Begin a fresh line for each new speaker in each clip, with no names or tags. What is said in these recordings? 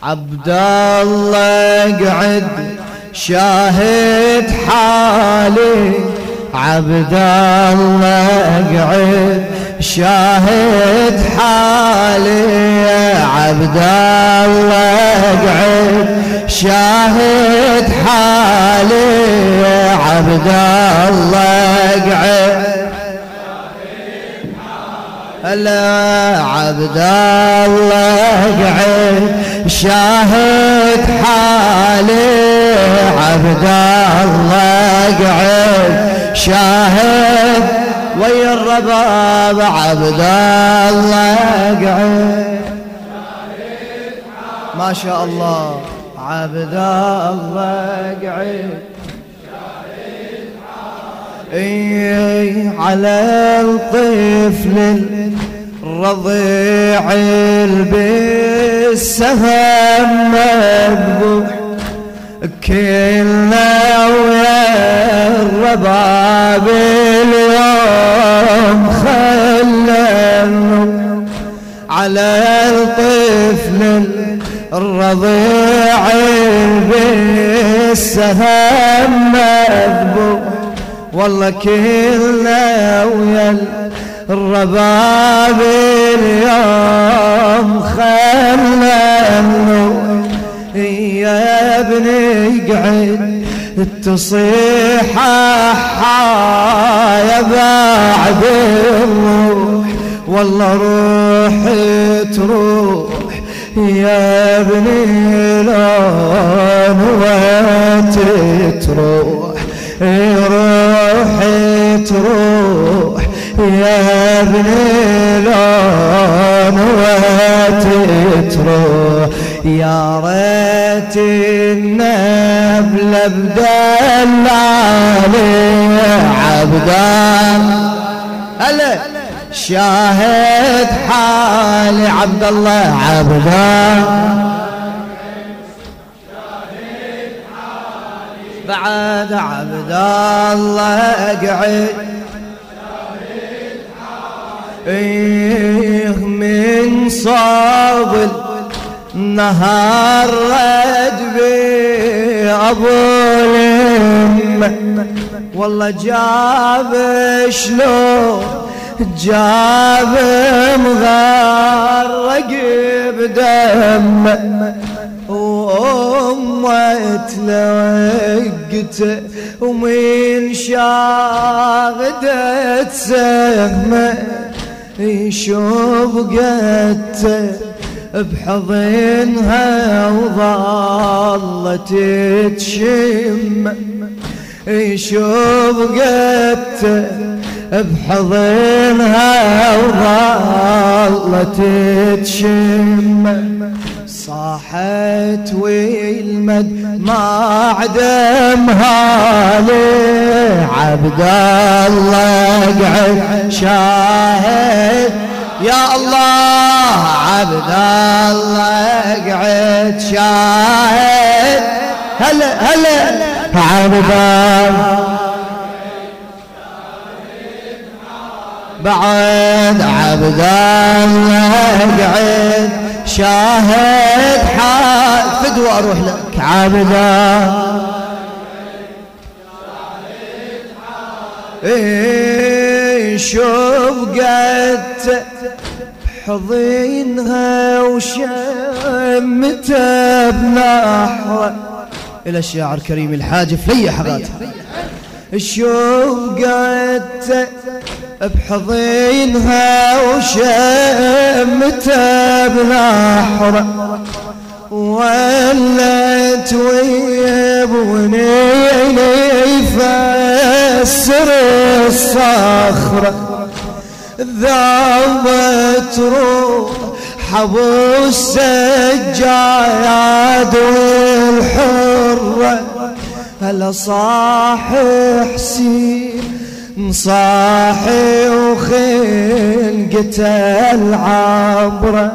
عبد الله قعد شاهد حالي، عبد الله قعد شاهد حالي، عبد الله قعد شاهد حالي، عبد الله قعد هلا عبد الله قعد شاهد حالي، عبد الله قعد شاهد ويا الرباب، عبد الله قعد ما شاء الله، عبد الله قعد على الطفل الرضيع بالسهم مذبوح، كلنا ويا الرباب اليوم خلنا على الطفل الرضيع بالسهم مذبوح، والله كلنا ويا الرباب اليوم خلنا يا ابني قعد تصيح يا بعد الروح، والله روح تروح يا ابني لون وتتروح، روحي تروح يا ابني لون وتتروح، يا ريت النبل بدل عليه عبد الله شاهد حالي، عبد الله عبد بعد عبد الله قعد من صوب النهار رد بي ابو اليمه، والله جاب شلون جاب مغرق بدمه، وأمه تلوقته ومن شاغدت سهمه، يشوف قدته بحضنها وظلت تشم، يشوف قدته بحضنها وظلت تشم، صاحت والمد ما عدمها لي، عبد الله قعد شاهد يا الله، عبد الله قعد شاهد هلا هلا عبد بعد عبد الله قعد شاهد فدوى اروح لك عبد شوف قدت بحضنها وشمتها بنحره، الى الشاعر كريم الحاج فليح غاتها، شوف قدت بحضنها وشمتها بنحره، ولت ويبوني يفسر الصخره، ذابت روح حبو السجاد والحره، هلا صاحي حسين صاحي وخلقته العبره،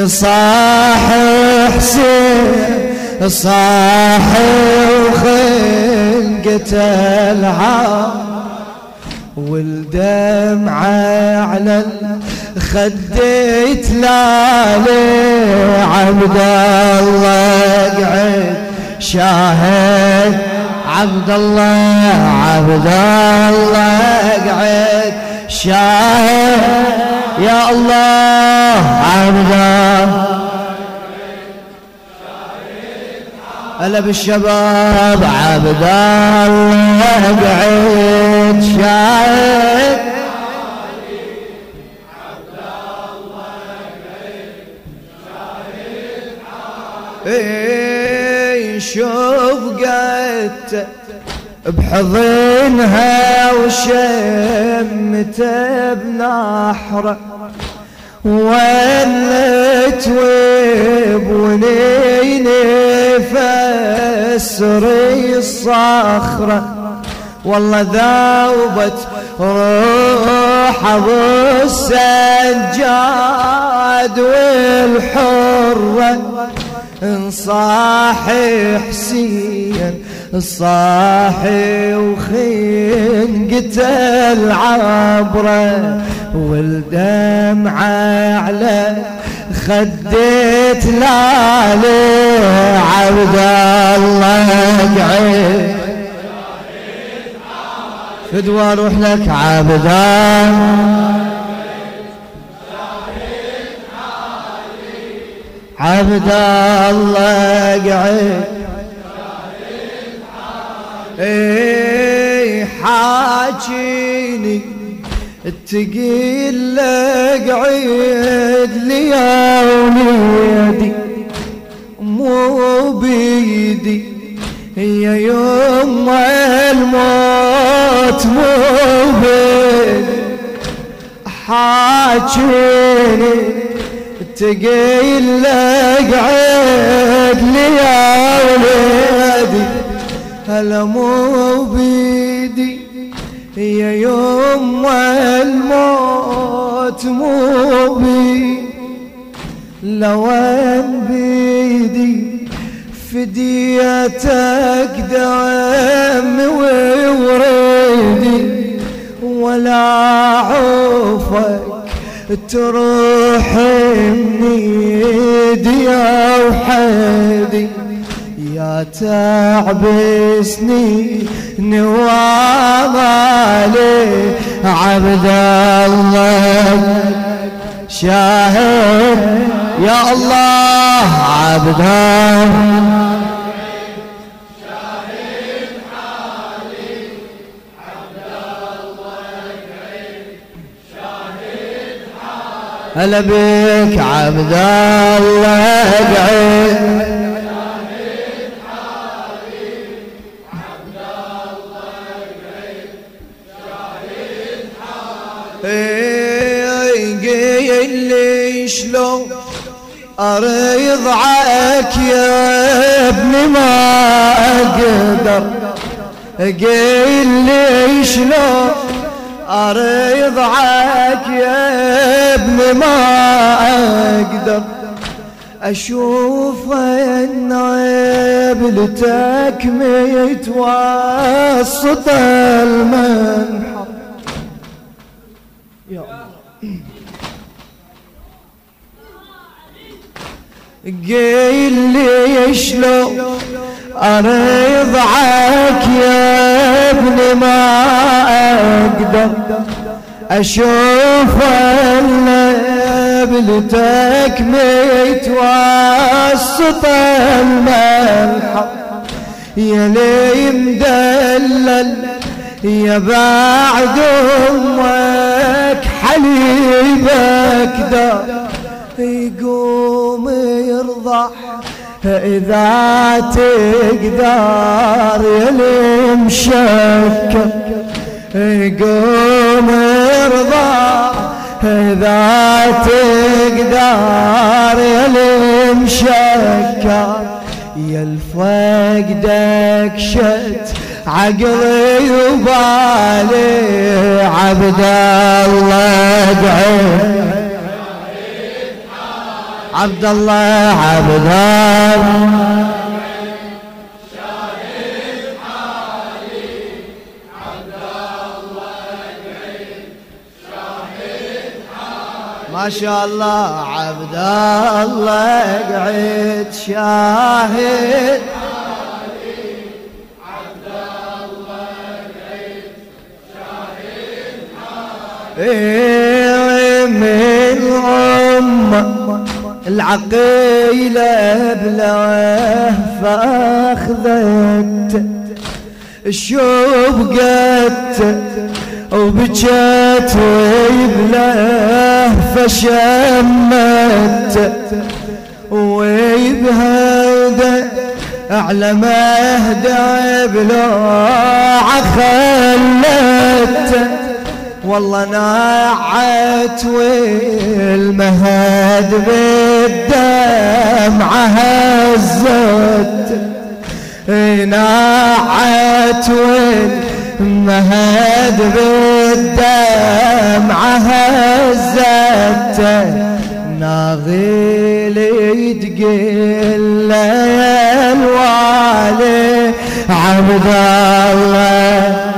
صاحي حسين صاحي وخلقته العبره، والدمعة على خديت لالي عبد الله قعد شاهد عبد الله قعد شاهد يا الله عبد الله هلا بالشباب عبد الله قعد شاهد شوف قد بحضنها وشمته بنحره ولت وبونيني فسري الصخره والله ذوبت روح ابو السجاد والحره صاحي حسين صاحي وخنقته العبره والدمعه على خديت لالي عبد الله قعد فدوى اروح لك عبد عبد الله قعد حاجيني التقيل قعد لي يا وليدي مو بيدي يا يوم الموت مو بيدي حاجيني تقيل قعد لي يا وليدي هلا مو بيدي يا يوم الموت مو بيدي لوين بيدي فديتك دم ووريدي ولا عوفك تروح من ايدي يا وحيدي يا تعب سنين وامالي عبد الله شاهد يا الله عبد الله هلا بك عبد الله قعد قيل لي شلون اريضعك يا ابني ما اقدر قيل لي شلون اريضعك يا ابني ما اقدر اشوف النبلتك متوسط المنحر يا الله قيل لي شلون اريضعك يا ابني ما اقدر اشوف نبلتك متوسط الملحق يا لي مدلل يا بعد امك حليبك دار يقوم يرضع إذا تقدر يا المشكك قوم ارضى إذا تقدر يا المشكك يا الفقدك شت عقلي وبالي عبد الله قعد عبد الله عبد الله شاهد حالي عبد الله قعد شاهد حالي ما شاء الله عبد الله قعد شاهد من أمة العقيلة بلاه فأخذت شبقت وبجت ويبلاه فشمت ويبهدى على مهدى بلوعة خلت والله ناعت والمهد بالدمعة هزت ناعت والمهد بالدمعة هزت ناغيل يتقل يا الوالي عبد الله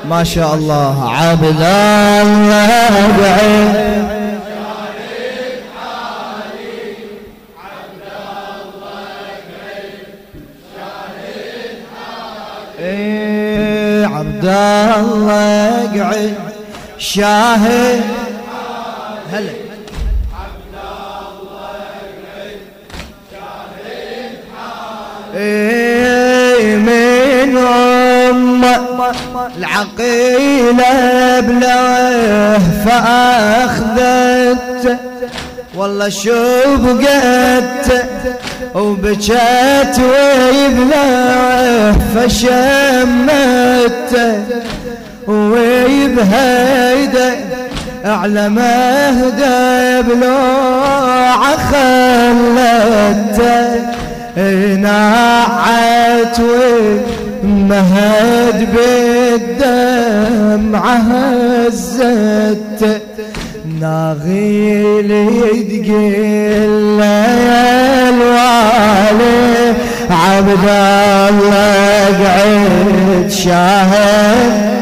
ما شاء الله عبد الله بعين شاهد حالي عبد الله بعين شاهد حالي عبد الله قعد شاهد هلا عبد الله قعد شاهد حالي من العقيلة بلاه فأخذت والله شبقت وبجت ويبلاه فشمت ويبهيدى على مهدى بلوعة خلت ناعت مهد بالدمعة هزت ناغيل يتقل يا الوالي عبد الله قعد شاهد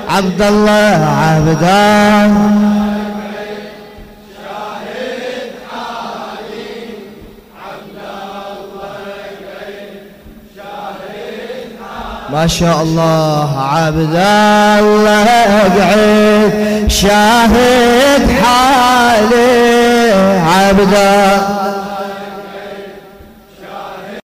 عبد الله عبد الله ما شاء الله عبد الله قعد شاهد حالي عبد الله